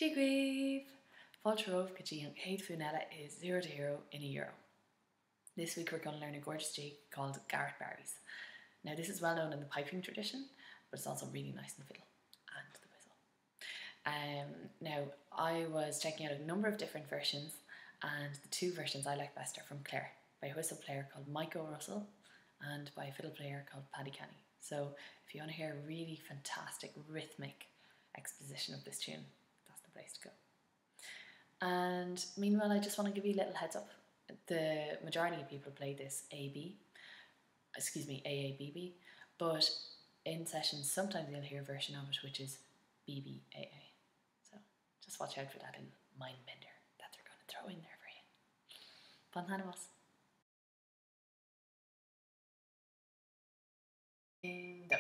Dígríomh! Fáilteóibh go dtí an chéad fúnella is 0 to hero in €1. This week we're going to learn a gorgeous jig called Garret berries. Now this is well known in the piping tradition, but it's also really nice in the fiddle and the whistle. Now I was checking out a number of different versions, and the two versions I like best are from Clare, by a whistle player called Mike O'Russell and by a fiddle player called Paddy Canny. So if you want to hear a really fantastic rhythmic exposition of this tune, that's the place to go. And meanwhile, I just want to give you a little heads up. The majority of people play this AABB, but in sessions sometimes you'll hear a version of it which is BBAA. So just watch out for that in mind bender that they're going to throw in there for you. Pan Hanamos. Do.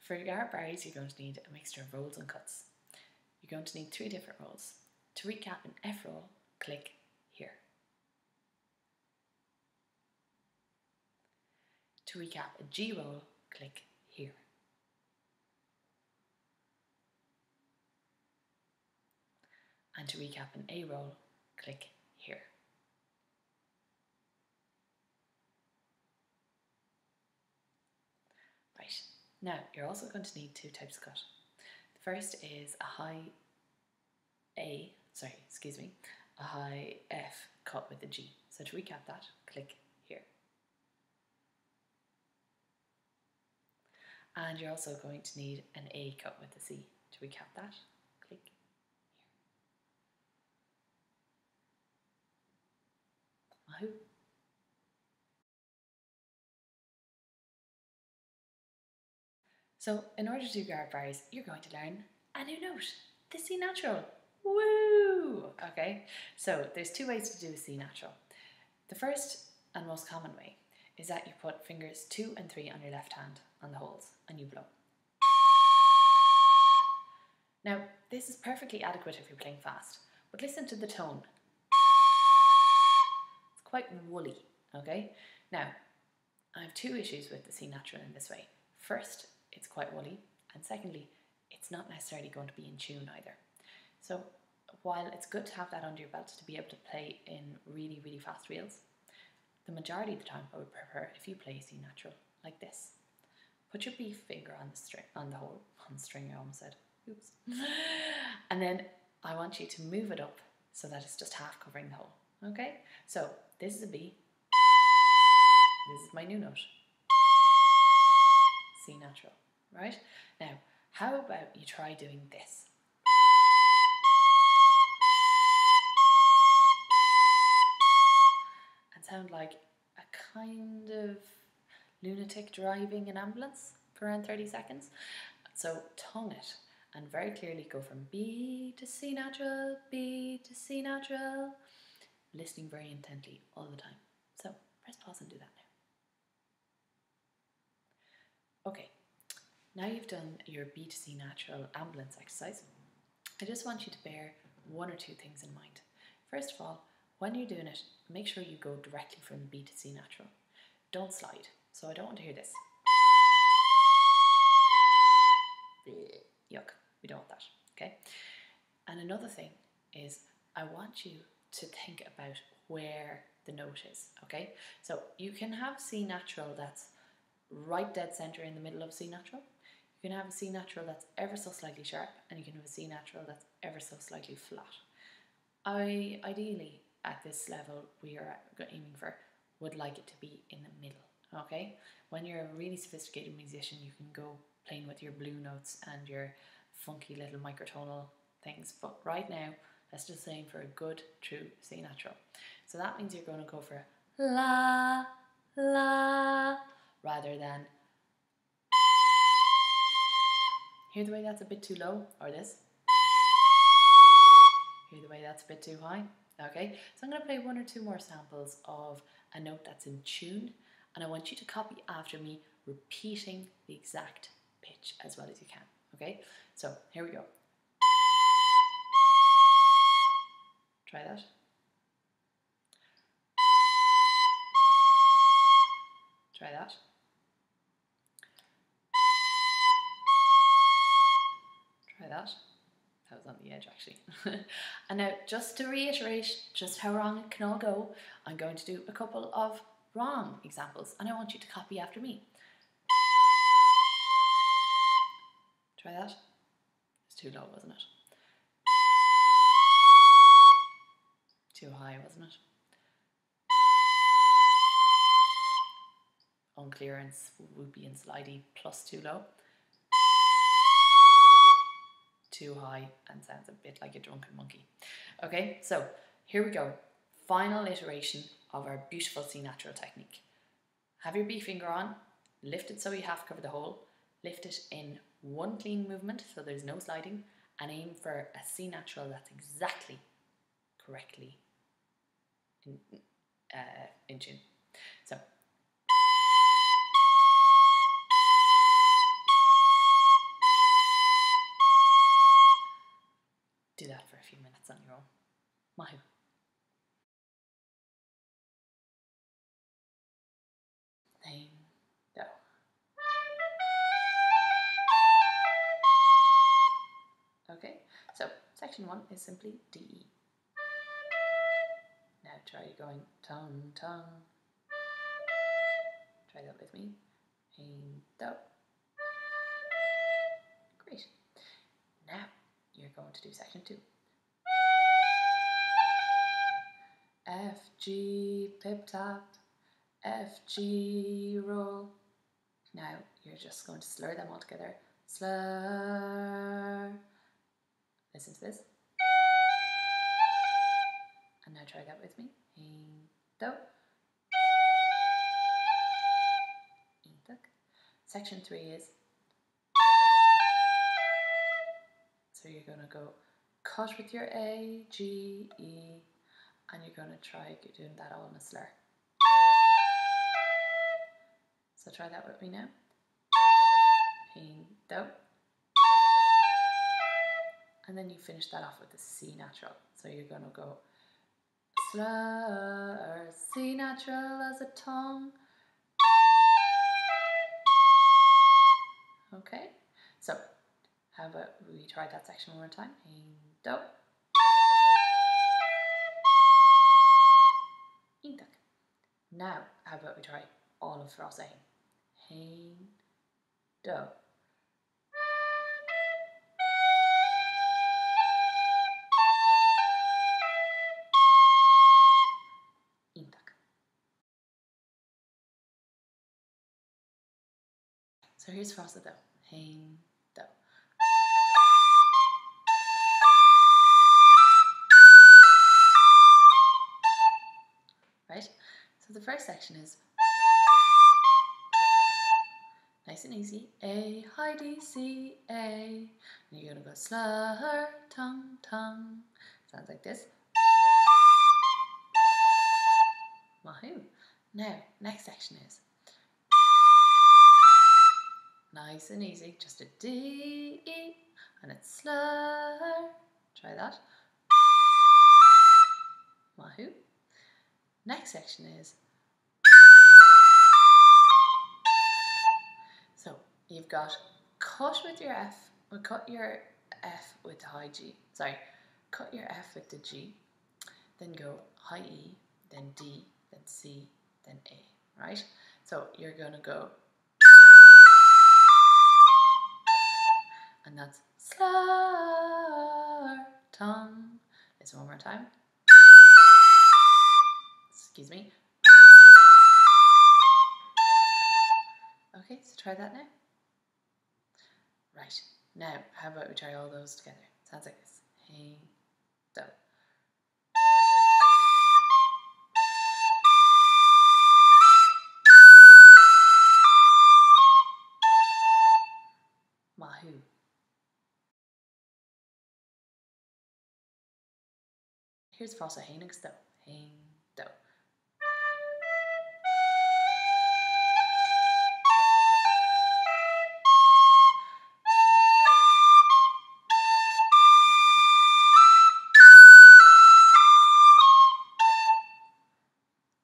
For Garret berries, you're going to need a mixture of rolls and cuts. You're going to need 3 different rolls. To recap an F roll, click here. To recap a G roll, click here. And to recap an A roll, click here. Right, now you're also going to need 2 types of cut. The first is a high F cut with a G. So to recap that, click here. And you're also going to need an A cut with a C. To recap that, click here. Wahoo! So in order to do Garret berries, you're going to learn a new note, the C natural. Woo! Okay, so there's 2 ways to do a C natural. The first and most common way is that you put fingers 2 and 3 on your left hand on the holes and you blow. Now, this is perfectly adequate if you're playing fast, but listen to the tone. It's quite woolly, okay? Now, I have 2 issues with the C natural in this way. First, it's quite woolly, and secondly, it's not necessarily going to be in tune either. So while it's good to have that under your belt to be able to play in really, really fast reels, the majority of the time I would prefer if you play C natural like this. Put your B finger on the string, on the string, I almost said, oops. And then I want you to move it up so that it's just half covering the hole, okay? So this is a B, this is my new note, C natural, right? Now, how about you try doing this? And sound like a kind of lunatic driving an ambulance for around 30 seconds. So tongue it and very clearly go from B to C natural, B to C natural, listening very intently all the time. So press pause and do that now. Okay, now you've done your B to C natural ambulance exercise. I just want you to bear 1 or 2 things in mind. First of all, when you're doing it, make sure you go directly from B to C natural. Don't slide. So I don't want to hear this. Yuck, we don't want that, okay? And another thing is I want you to think about where the note is, okay? So you can have C natural that's right dead center in the middle of C natural. You can have a C natural that's ever so slightly sharp, and you can have a C natural that's ever so slightly flat. Ideally, at this level we are aiming for, would like it to be in the middle, okay? When you're a really sophisticated musician, you can go playing with your blue notes and your funky little microtonal things, but right now That's just saying for a good, true C natural. So that means you're going to go for la, la, rather than. Hear the way that's a bit too low, or this. Hear the way that's a bit too high. Okay, so I'm going to play one or two more samples of a note that's in tune, and I want you to copy after me, repeating the exact pitch as well as you can. Okay, so here we go. Try that. Try that. Try that. That was on the edge actually. And now, just to reiterate just how wrong it can all go, I'm going to do a couple of wrong examples and I want you to copy after me. Try that. It's too low, wasn't it? Too high, wasn't it? Unclearance, whoopy and slidey, plus too low. Too high and sounds a bit like a drunken monkey. Okay, so here we go. Final iteration of our beautiful C natural technique. Have your B finger on, lift it so you half cover the hole, lift it in one clean movement so there's no sliding, and aim for a C natural that's exactly correctly in tune. So do that for a few minutes on your own. Mahu. Aim, go. Okay, so section 1 is simply D-E. Now try going tongue, tongue. Try that with me. Aim, do. Great. Now you're going to do section 2. F, G, pip tap, F, G, roll. Now you're just going to slur them all together. Slur. Listen to this. And now try that with me. Aim, do. Section 3 is. So you're going to go cut with your A, G, E, and you're going to try doing that all in a slur. So try that with me now. Aim, do. And then you finish that off with a C natural. So you're going to go slur, C natural as a tongue. Okay, so how about we try that section one more time? Aim, do. Intak. Now, how about we try all of Frost Aim? Aim, do. Intak. So here's Frosted though. Aim, do. Right? So the first section is nice and easy. A, high D, C, A. And you're going to go slur, tongue, tongue. Sounds like this. Wahoo. Now, next section is nice and easy. Just a D, E, and it's slur. Try that. Wahoo. Next section is. So you've got cut with your F, or cut your F with the high G. Sorry, cut your F with the G, then go high E, then D, then C, then A, right? So you're going to go, and that's slur, tongue. Listen one more time. Excuse me. Okay, so try that now. Right, now how about we try all those together? Sounds like this. Hey, do. Mahu. Here's Fossa Hainix do. Hain do.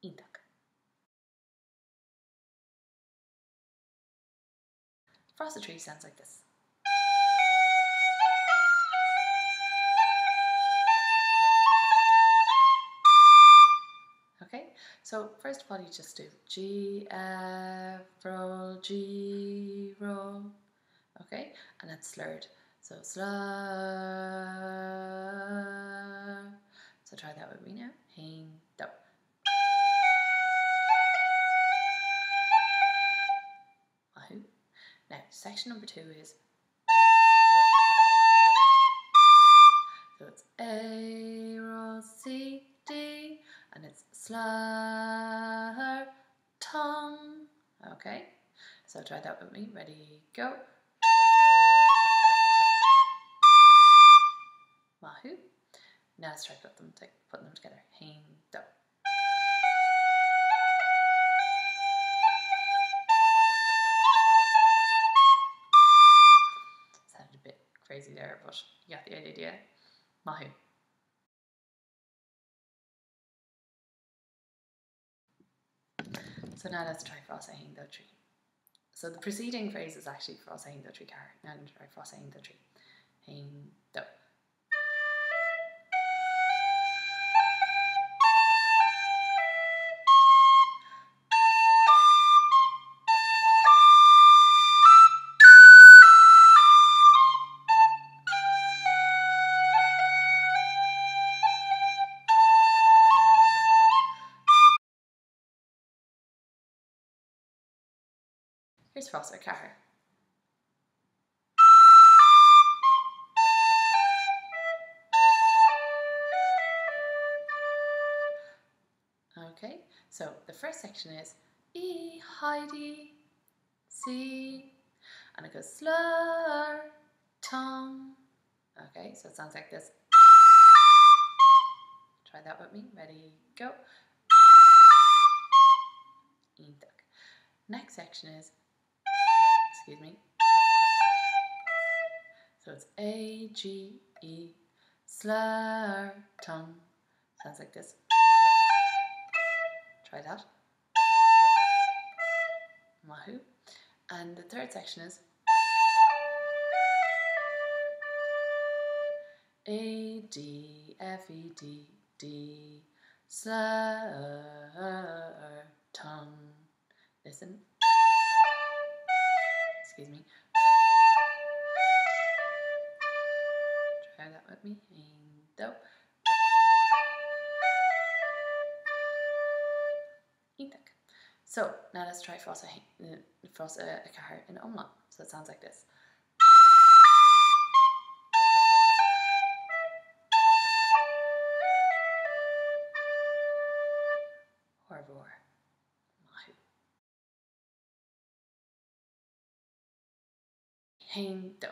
Intak. Frosta tree sounds like this. Okay, so first of all you just do G, F, roll, G, roll. Okay, and it's slurred. So slur. So try that with me now. Hain, do. Wahoo. Now section number 2 is, so it's A, roll, C, D, and it's slur, tongue. Okay, so try that with me. Ready, go. Wahoo. Now let's try putting them together. Hain, do. Sounded a bit crazy there, but you got the idea. Mahu. So now let's try Frossa Hain do tree. So the preceding phrase is actually Frossa Hain do tree car. Now I'm going to try Frossa Hain do tree. Hain do. Here's Frossa car. Okay, so the first section is E, Heidi, C, and it goes slur, tongue. Okay, so it sounds like this. Try that with me. Ready, go. Intak. Next section is, excuse me. So it's A, G, E, slur, tongue. Sounds like this. Try that. Wahoo. And the third section is A, D, F, E, D, D, slur, tongue. Listen. Excuse me. Try that with me. Hain do. Intak. So now let's try Frossa car in umlaut. So it sounds like this. Horvor. Mahu. Hain do.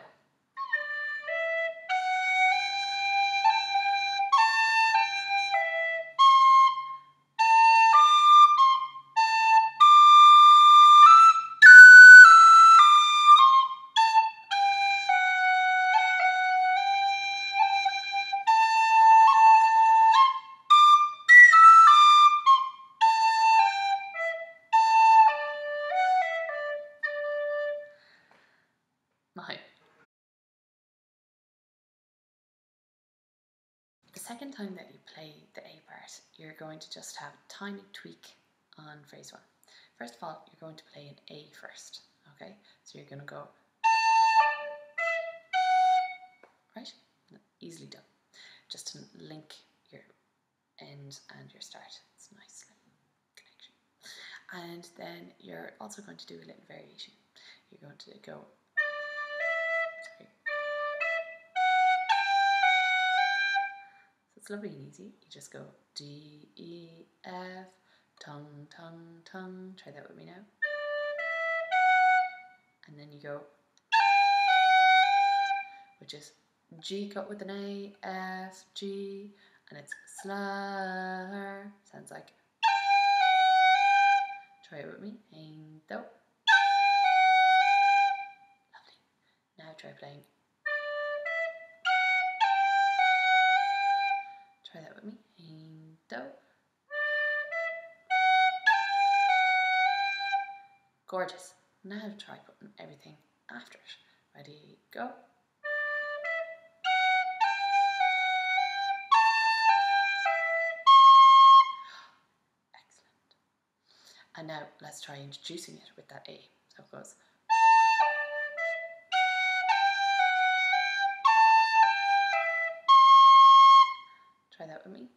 Mahu. The second time that you play the A part, you're going to just have a tiny tweak on phrase 1. First of all, you're going to play an A first, okay? So you're going to go, right? Easily done. Just to link your end and your start. It's a nice little connection. And then you're also going to do a little variation. You're going to go, sorry. So It's lovely and easy. You just go D, E, F, tongue, tongue, tongue. Try that with me now. And then you go, which is G cut with an A, F, G, and it's slur. Sounds like. Try it with me. Ain't though. Lovely. Now try playing. Try that with me. Ain't though. Gorgeous. Now try putting everything after it. Ready, go. Excellent. And now let's try introducing it with that A. So it goes. Try that with me.